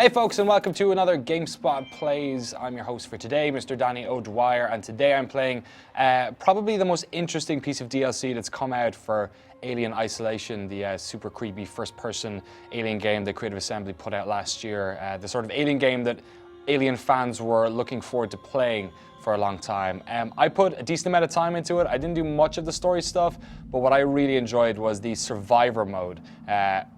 Hey folks, and welcome to another GameSpot Plays. I'm your host for today, Mr. Danny O'Dwyer, and today I'm playing probably the most interesting piece of DLC that's come out for Alien Isolation, the super creepy first-person Alien game that Creative Assembly put out last year. The sort of Alien game that Alien fans were looking forward to playing for a long time. I put a decent amount of time into it. I didn't do much of the story stuff, but what I really enjoyed was the Survivor mode.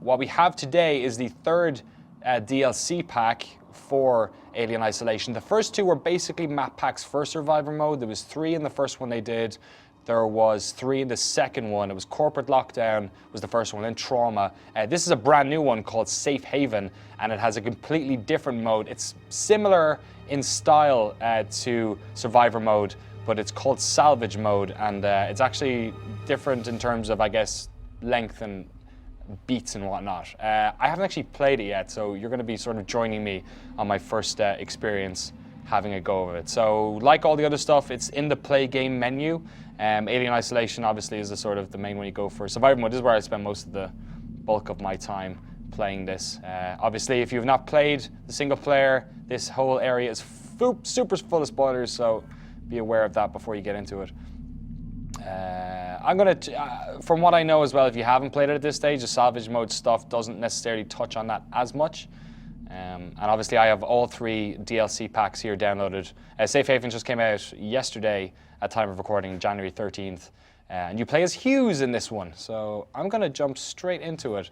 What we have today is the third DLC pack for Alien Isolation. The first two were basically map packs for Survivor mode. There was 3 in the first one they did. There was 3 in the second one. It was Corporate Lockdown was the first one, then Trauma. This is a brand new one called Safe Haven, and it has a completely different mode. It's similar in style to Survivor mode, but it's called Salvage Mode, and it's actually different in terms of, I guess, length and beats and whatnot. I haven't actually played it yet, so you're going to be sort of joining me on my first experience having a go of it. So, like all the other stuff, it's in the play game menu. Alien Isolation obviously is the sort of the main one you go for. Survivor mode is where I spend most of the bulk of my time playing this. Obviously, if you've not played the single player, this whole area is super full of spoilers, so be aware of that before you get into it. I'm going to, from what I know as well, if you haven't played it at this stage, the Salvage Mode stuff doesn't necessarily touch on that as much. And obviously I have all 3 DLC packs here downloaded. Safe Haven just came out yesterday at time of recording, January 13th. And you play as Hughes in this one, so I'm going to jump straight into it.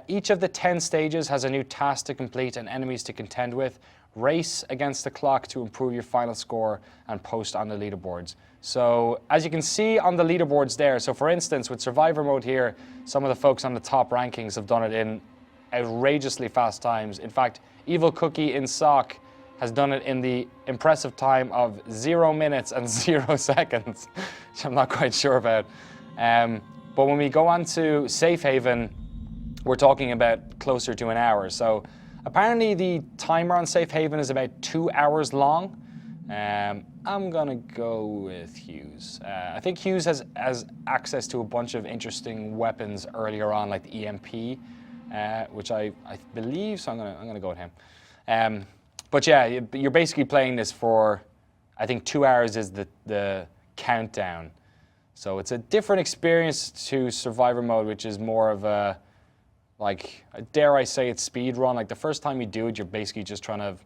Each of the 10 stages has a new task to complete and enemies to contend with. Race against the clock to improve your final score and post on the leaderboards. So as you can see on the leaderboards there, so for instance with Survivor mode here, some of the folks on the top rankings have done it in outrageously fast times. In fact, Evil Cookie in SOC has done it in the impressive time of 0 minutes and 0 seconds, which I'm not quite sure about. But when we go on to Safe Haven, we're talking about closer to an hour. So apparently the timer on Safe Haven is about 2 hours long. I'm gonna go with Hughes. I think Hughes has access to a bunch of interesting weapons earlier on, like the EMP, which I believe, so I'm gonna go with him. But yeah, you're basically playing this for, I think 2 hours is the countdown. So it's a different experience to Survivor mode, which is more of a, like, dare I say it's speed run. Like the first time you do it, you're basically just trying to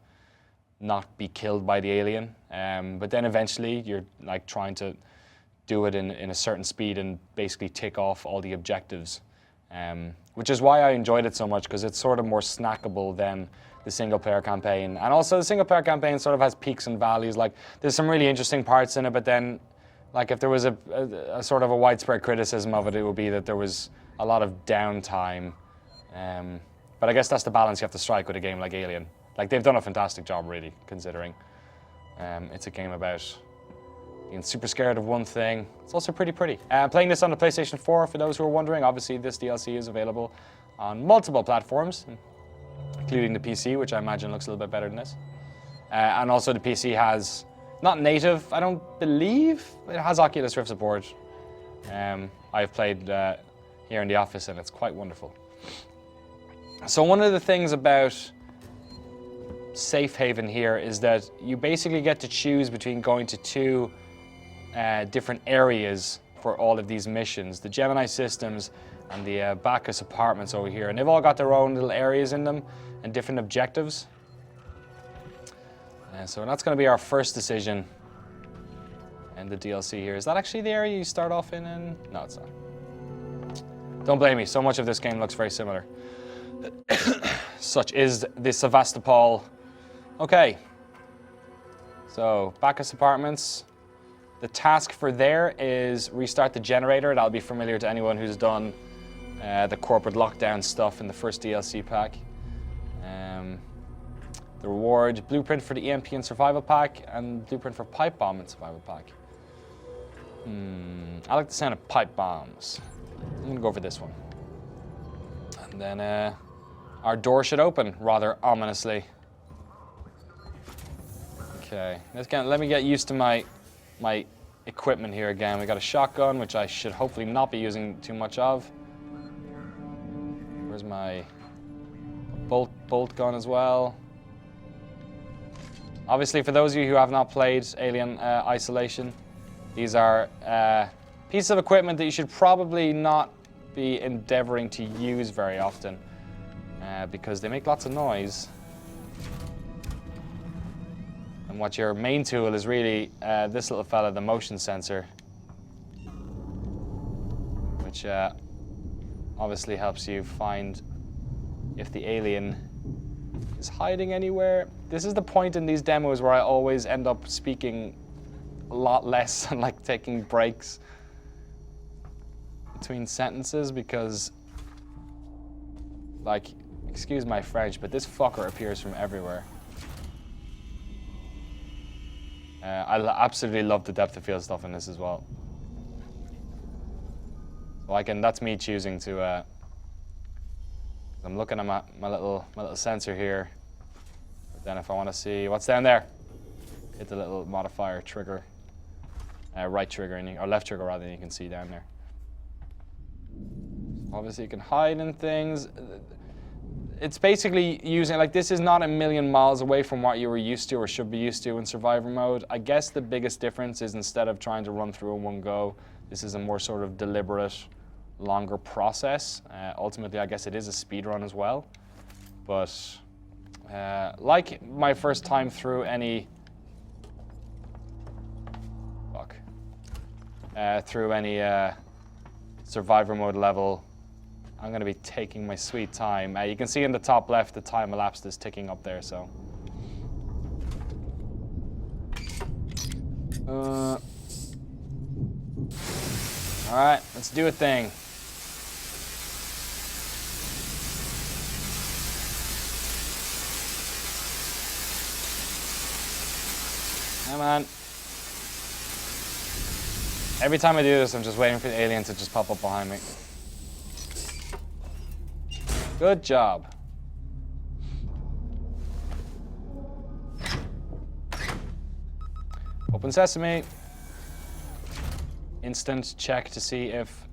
not be killed by the alien. But then eventually you're like trying to do it in a certain speed and basically tick off all the objectives. Which is why I enjoyed it so much, because it's sort of more snackable than the single player campaign. And also the single player campaign sort of has peaks and valleys. Like there's some really interesting parts in it, but then like if there was a sort of a widespread criticism of it, it would be that there was a lot of downtime. But I guess that's the balance you have to strike with a game like Alien. Like they've done a fantastic job, really, considering it's a game about being super scared of one thing. It's also pretty. Playing this on the PlayStation 4, for those who are wondering, obviously this DLC is available on multiple platforms, including the PC, which I imagine looks a little bit better than this. And also the PC has, not native, I don't believe, it has Oculus Rift support. I've played here in the office and it's quite wonderful. So one of the things about Safe Haven here is that you basically get to choose between going to 2 different areas for all of these missions. The Gemini Systems and the Bacchus Apartments over here. And they've all got their own little areas in them and different objectives. So that's going to be our first decision in the DLC here. Is that actually the area you start off in? No, it's not. Don't blame me. So much of this game looks very similar. Such is the Sevastopol. Okay. So, Bacchus Apartments. The task for there is restart the generator. That'll be familiar to anyone who's done the corporate lockdown stuff in the first DLC pack. The reward, blueprint for the EMP and survival pack, and blueprint for pipe bomb and survival pack. I like the sound of pipe bombs. I'm gonna go for this one. And then our door should open rather ominously. Okay, let me get used to my equipment here again. We got a shotgun, which I should hopefully not be using too much of. Where's my bolt gun as well. Obviously, for those of you who have not played Alien Isolation, these are pieces of equipment that you should probably not be endeavoring to use very often because they make lots of noise. And what your main tool is really this little fella, the motion sensor, which obviously helps you find if the alien is hiding anywhere. This is the point in these demos where I always end up speaking a lot less and like taking breaks between sentences because, like, excuse my French, but this fucker appears from everywhere. I absolutely love the depth of field stuff in this as well. So that's me choosing to, I'm looking at my little sensor here. But then if I want to see what's down there, hit the little modifier trigger, right trigger, or left trigger rather, and you can see down there. Obviously you can hide in things. It's basically using, like, this is not a million miles away from what you were used to or should be used to in survivor mode. I guess the biggest difference is instead of trying to run through in one go, this is a more sort of deliberate, longer process. Ultimately, I guess it is a speed run as well. But like my first time through any survivor mode level, I'm going to be taking my sweet time. You can see in the top left the time elapsed is ticking up there, so. All right, let's do a thing. Come on. Every time I do this, I'm just waiting for the alien to just pop up behind me. Good job. Open sesame. Instant check to see if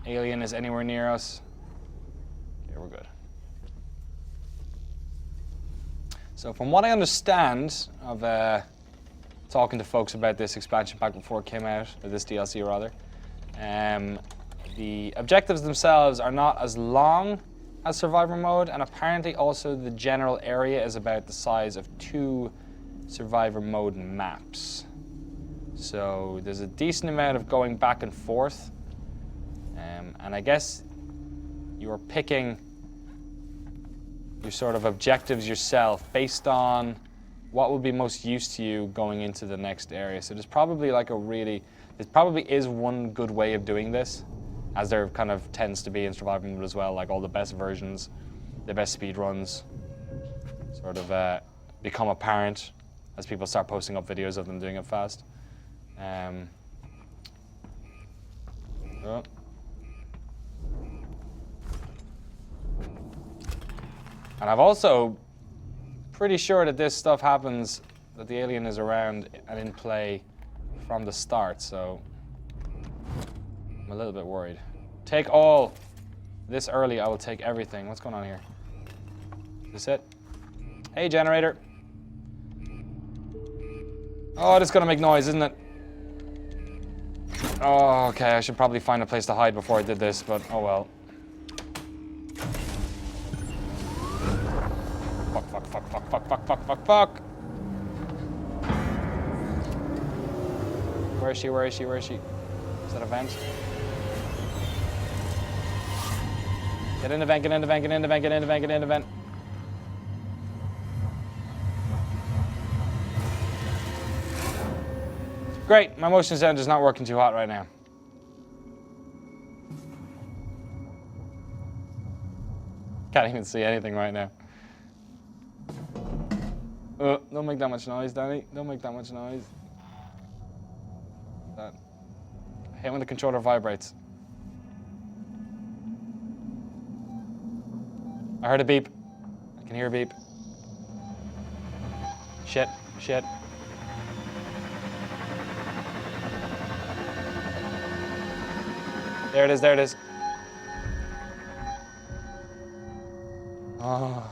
alien is anywhere near us. Okay, we're good. So from what I understand of talking to folks about this expansion pack before it came out, or this DLC rather, the objectives themselves are not as long as survivor mode, and apparently also the general area is about the size of 2 survivor mode maps. So there's a decent amount of going back and forth, and I guess you're picking your sort of objectives yourself based on what would be most used to you going into the next area. So there's probably like there probably is one good way of doing this, as there kind of tends to be in survival mode as well, like all the best versions, the best speed runs, sort of become apparent as people start posting up videos of them doing it fast. Oh. And I've also pretty sure that this stuff happens, that the alien is around and in play from the start, so I'm a little bit worried. Take all. This early, I will take everything. What's going on here? Is this it? Hey, generator. Oh, it's gonna make noise, isn't it? Oh, okay, I should probably find a place to hide before I did this, but oh well. Fuck. Where is she? Is that a vent? Get in the vent. Great, my motion sensor is not working too hot right now. Can't even see anything right now. Don't make that much noise, Danny. Don't make that much noise. I hate when the controller vibrates. I heard a beep. I can hear a beep. Shit. There it is. Oh.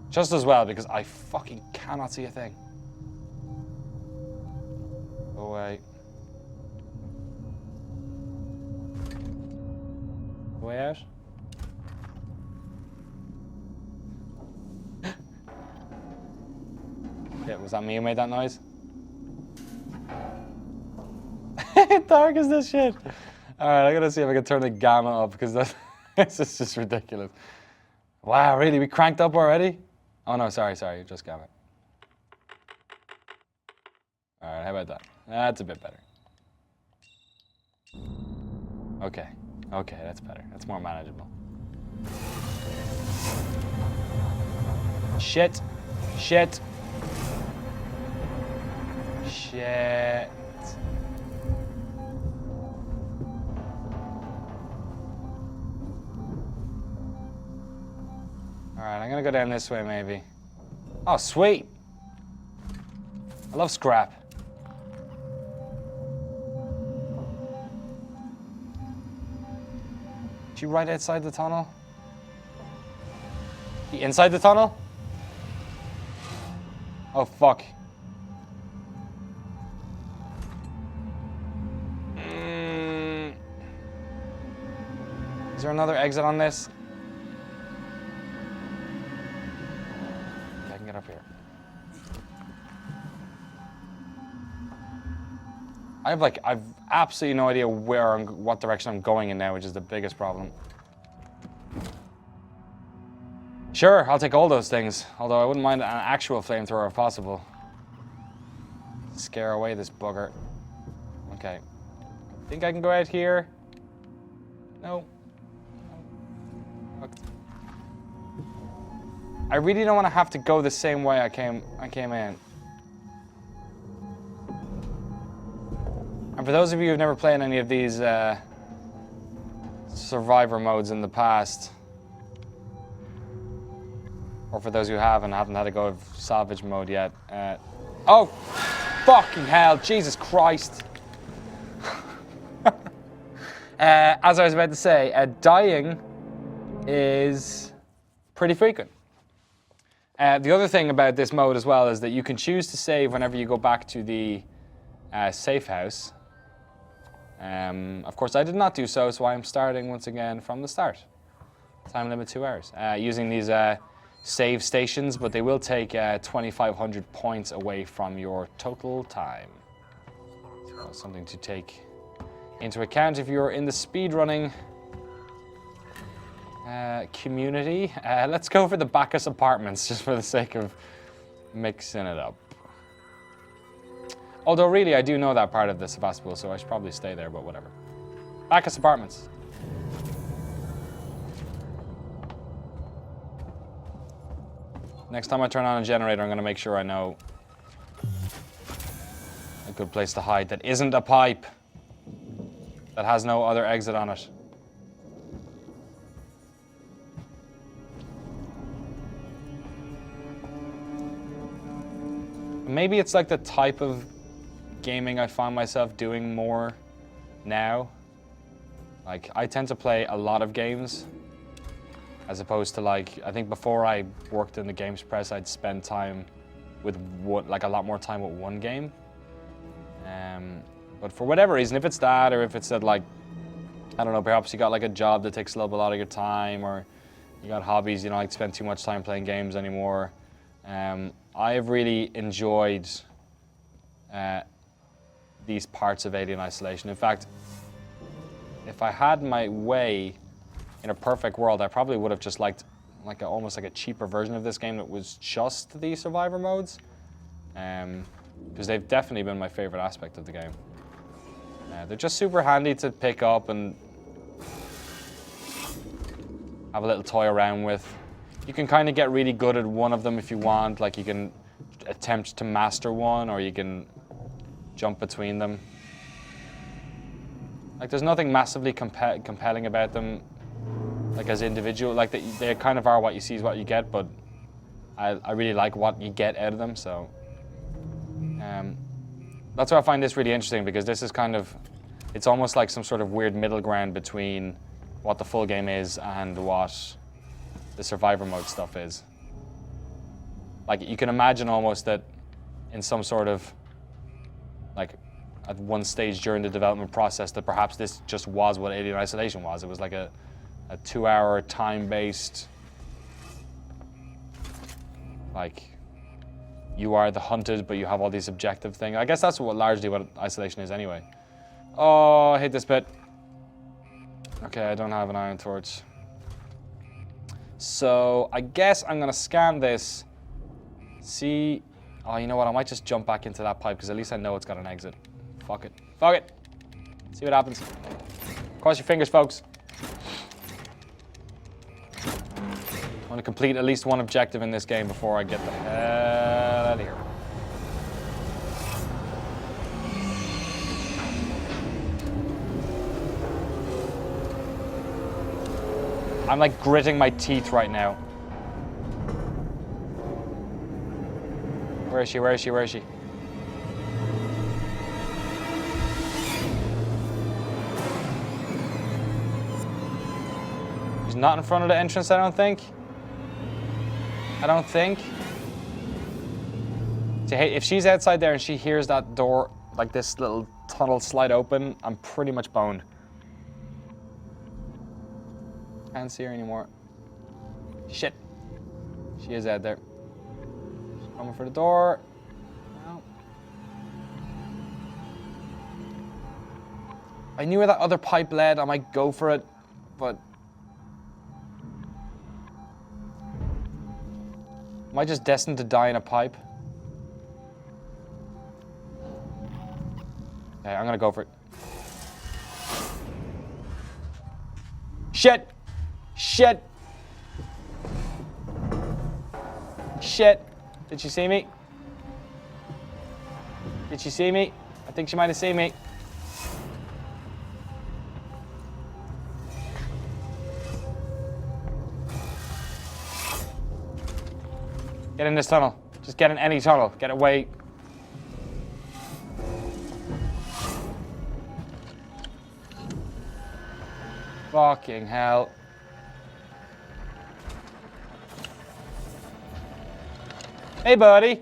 Just as well, because I fucking cannot see a thing. Go away. Way out. Yeah, was that me who made that noise? Dark as this shit. Alright, I gotta see if I can turn the gamma up because this is just ridiculous. Wow, really? We cranked up already? Oh no, sorry, just gamma. Alright, how about that? That's a bit better. Okay, that's better. That's more manageable. Shit. Alright, I'm gonna go down this way maybe. Oh, sweet! I love scrap. Is she right outside the tunnel? You inside the tunnel? Oh, fuck. Is there another exit on this? I can get up here. I've absolutely no idea what direction I'm going in now, which is the biggest problem. Sure, I'll take all those things, although I wouldn't mind an actual flamethrower if possible. Scare away this bugger. Okay. Think I can go out here? No. I really don't want to have to go the same way I came in. And for those of you who've never played any of these survivor modes in the past, or for those who have and haven't had to go of Salvage Mode yet, oh, fucking hell, Jesus Christ. As I was about to say, dying is pretty frequent. The other thing about this mode as well is that you can choose to save whenever you go back to the safe house. Of course, I did not do so, so I'm starting once again from the start. Time limit 2 hours. Using these save stations, but they will take 2,500 points away from your total time. So something to take into account if you're in the speedrunning community. Let's go for the Bacchus Apartments, just for the sake of mixing it up. Although really, I do know that part of the Sebastopol, so I should probably stay there, but whatever. Bacchus Apartments. Next time I turn on a generator, I'm going to make sure I know a good place to hide that isn't a pipe, that has no other exit on it. Maybe it's like the type of gaming I find myself doing more now. Like, I tend to play a lot of games, as opposed to, like, I think before I worked in the games press, I'd spend time with a lot more time with one game. But for whatever reason, if it's that, or if it's that, like, I don't know, perhaps you got like a job that takes a little bit out of your time, or you got hobbies, you don't like spend too much time playing games anymore. I've really enjoyed these parts of Alien Isolation. In fact, if I had my way in a perfect world, I probably would have just liked almost like a cheaper version of this game that was just the survivor modes, because they've definitely been my favorite aspect of the game. They're just super handy to pick up and have a little toy around with. You can kind of get really good at one of them if you want. Like, you can attempt to master one, or you can jump between them. Like, there's nothing massively compelling about them, like, as individual. Like, they kind of are what you see is what you get, but I really like what you get out of them, so. That's why I find this really interesting, because this is kind of, it's almost like some sort of weird middle ground between what the full game is and what the survivor mode stuff is. Like, you can imagine almost that in some sort of, like, at one stage during the development process that perhaps this just was what Alien Isolation was. It was like a 2-hour time-based, like, you are the hunted, but you have all these objective things. I guess that's largely what Isolation is anyway. Oh, I hate this bit. Okay, I don't have an iron torch. So, I guess I'm gonna scan this. See, oh, you know what? I might just jump back into that pipe because at least I know it's got an exit. Fuck it. Fuck it. See what happens. Cross your fingers, folks. I want to complete at least one objective in this game before I get the hell out of here. I'm like gritting my teeth right now. Where is she? Where is she? Where is she? She's not in front of the entrance, I don't think. I don't think. See, hey, if she's outside there and she hears that door, like this little tunnel slide open, I'm pretty much boned. Can't see her anymore. Shit. She is out there. She's coming for the door. No. I knew where that other pipe led. I might go for it, but am I just destined to die in a pipe? Okay, I'm gonna go for it. Shit! Shit! Shit! Did she see me? Did she see me? I think she might have seen me. Get in this tunnel. Just get in any tunnel. Get away. Fucking hell. Hey, buddy.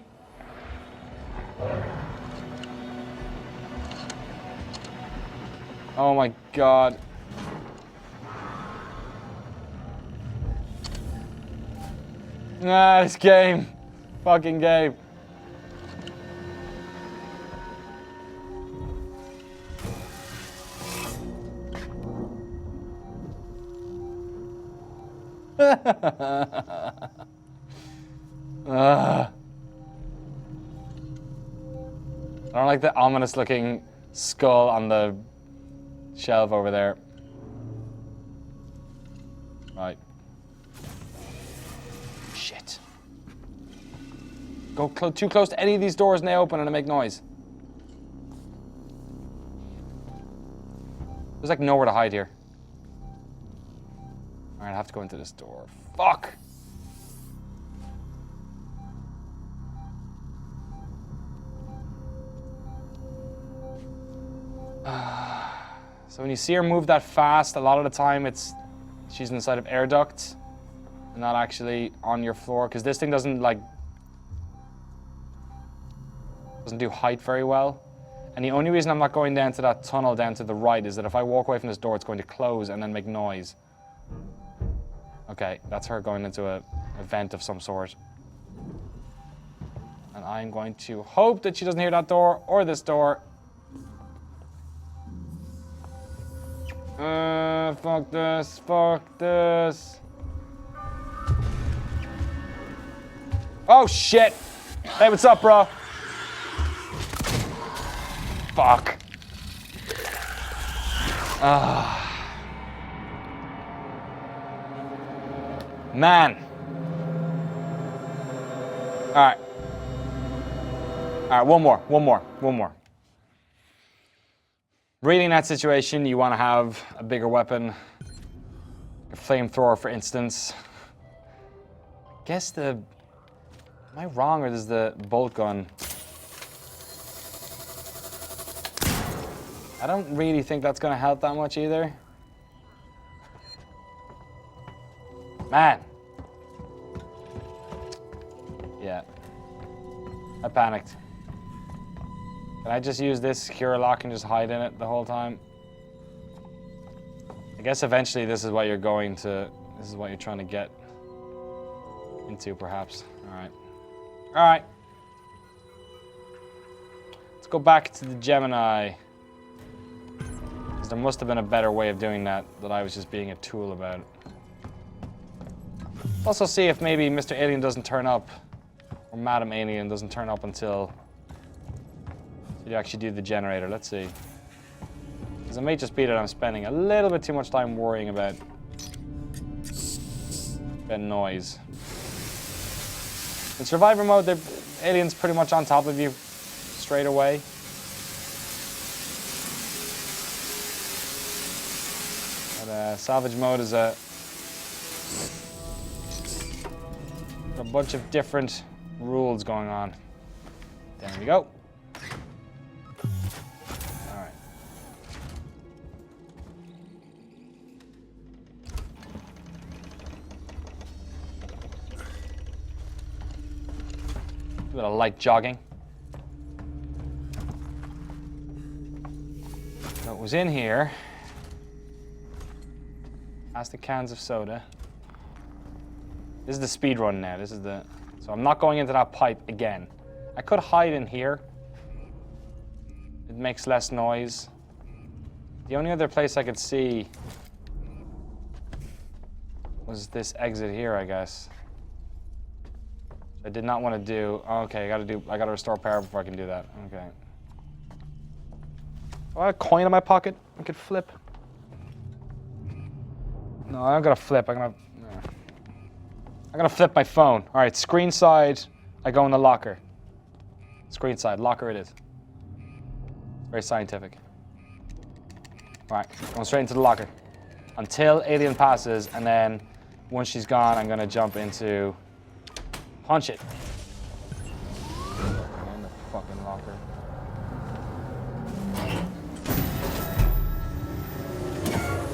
Oh my God. Nah, this game. Fucking game. I don't like the ominous looking skull on the shelf over there. Right. Shit. Go too close to any of these doors and they open and they make noise. There's like nowhere to hide here. Alright, I have to go into this door. Fuck! So when you see her move that fast, a lot of the time she's inside of air ducts and not actually on your floor, because this thing doesn't do height very well. And the only reason I'm not going down to that tunnel down to the right is that if I walk away from this door, it's going to close and then make noise. Okay, that's her going into a vent of some sort. And I'm going to hope that she doesn't hear that door or this door. Fuck this, fuck this. Oh shit! Hey, what's up, bro? Fuck. Man. Alright. Alright, one more. Really, in that situation, you want to have a bigger weapon. A flamethrower, for instance. I guess am I wrong, or does the bolt gun? I don't really think that's going to help that much either. Man. Yeah, I panicked. Can I just use this secure lock and just hide in it the whole time? I guess eventually this is what you're going to, this is what you're trying to get into perhaps. Alright. Alright. Let's go back to the Gemini. Because there must have been a better way of doing that I was just being a tool about. Also see if maybe Mr. Alien doesn't turn up, or Madam Alien doesn't turn up until you actually do the generator. Let's see. Because it may just be that I'm spending a little bit too much time worrying about noise. In survivor mode, the alien's pretty much on top of you straight away. But salvage mode is a bunch of different rules going on. There we go. Alright. A bit of light jogging. So it was in here. Past the cans of soda. This is the speed run now. This is the... So I'm not going into that pipe again. I could hide in here. It makes less noise. The only other place I could see was this exit here, I guess. I did not want to do... Oh, okay, I gotta restore power before I can do that. Okay. Oh, I have a coin in my pocket. I could flip. No, I'm gonna flip. I'm gonna flip my phone. All right, screen side, I go in the locker. Screen side, locker it is. Very scientific. All right, going straight into the locker. Until alien passes, and then once she's gone, I'm gonna jump into punch it. In the fucking locker.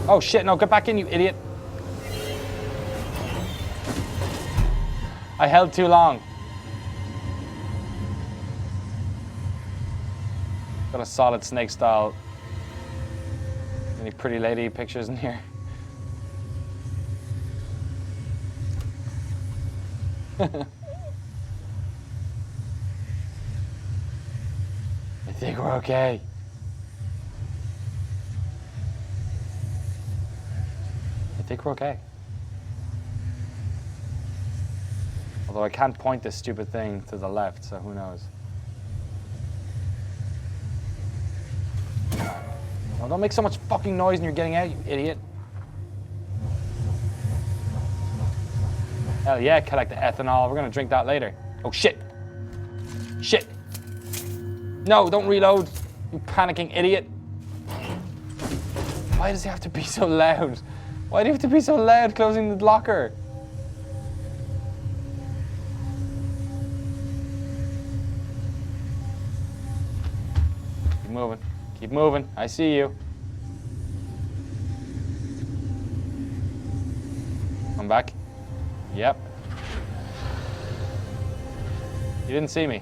Oh shit, no, get back in, you idiot. I held too long. Got a solid snake style. Any pretty lady pictures in here? I think we're okay. I think we're okay. Although I can't point this stupid thing to the left, so who knows. Oh, don't make so much fucking noise when you're getting out, you idiot. Hell yeah, collect the ethanol. We're gonna drink that later. Oh shit. Shit. No, don't reload, you panicking idiot. Why does he have to be so loud? Why do you have to be so loud closing the locker? Keep moving. Keep moving. I see you. Come back. Yep. You didn't see me.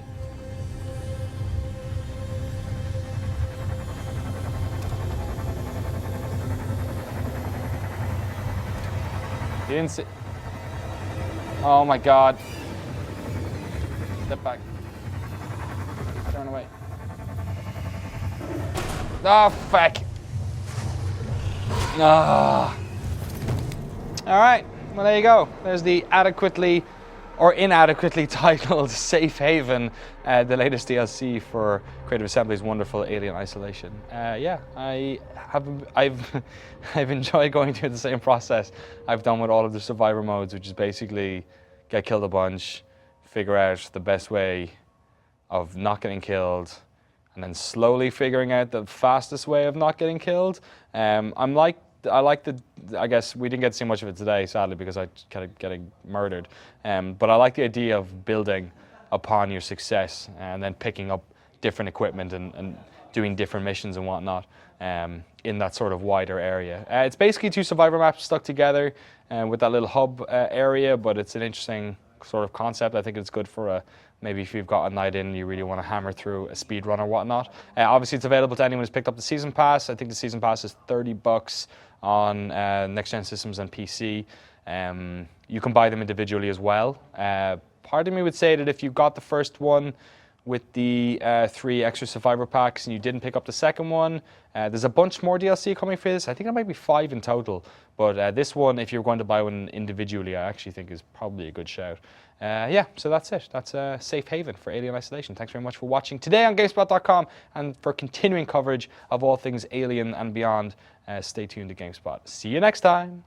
You didn't see. Oh my God. Step back. Turn away. Oh, fuck. Ah. All right. Well, there you go. There's the adequately or inadequately titled Safe Haven, the latest DLC for Creative Assembly's wonderful Alien Isolation. Yeah, I've enjoyed going through the same process I've done with all of the survivor modes, which is basically get killed a bunch, figure out the best way of not getting killed, and then slowly figuring out the fastest way of not getting killed. I guess we didn't get to see much of it today, sadly, because I kept getting murdered. But I like the idea of building upon your success and then picking up different equipment and doing different missions and whatnot in that sort of wider area. It's basically two survivor maps stuck together with that little hub area, but it's an interesting sort of concept. I think it's good for maybe if you've got a night in and you really want to hammer through a speed run or whatnot. Obviously, it's available to anyone who's picked up the Season Pass. I think the Season Pass is $30 on next-gen systems and PC. You can buy them individually as well. Part of me would say that if you got the first one with the 3 extra survivor packs and you didn't pick up the second one, there's a bunch more DLC coming for this. I think it might be 5 in total, but this one, if you're going to buy one individually, I actually think is probably a good shout. Yeah, so that's it. That's a safe haven for Alien Isolation. Thanks very much for watching today on GameSpot.com, and for continuing coverage of all things Alien and beyond, stay tuned to GameSpot. See you next time.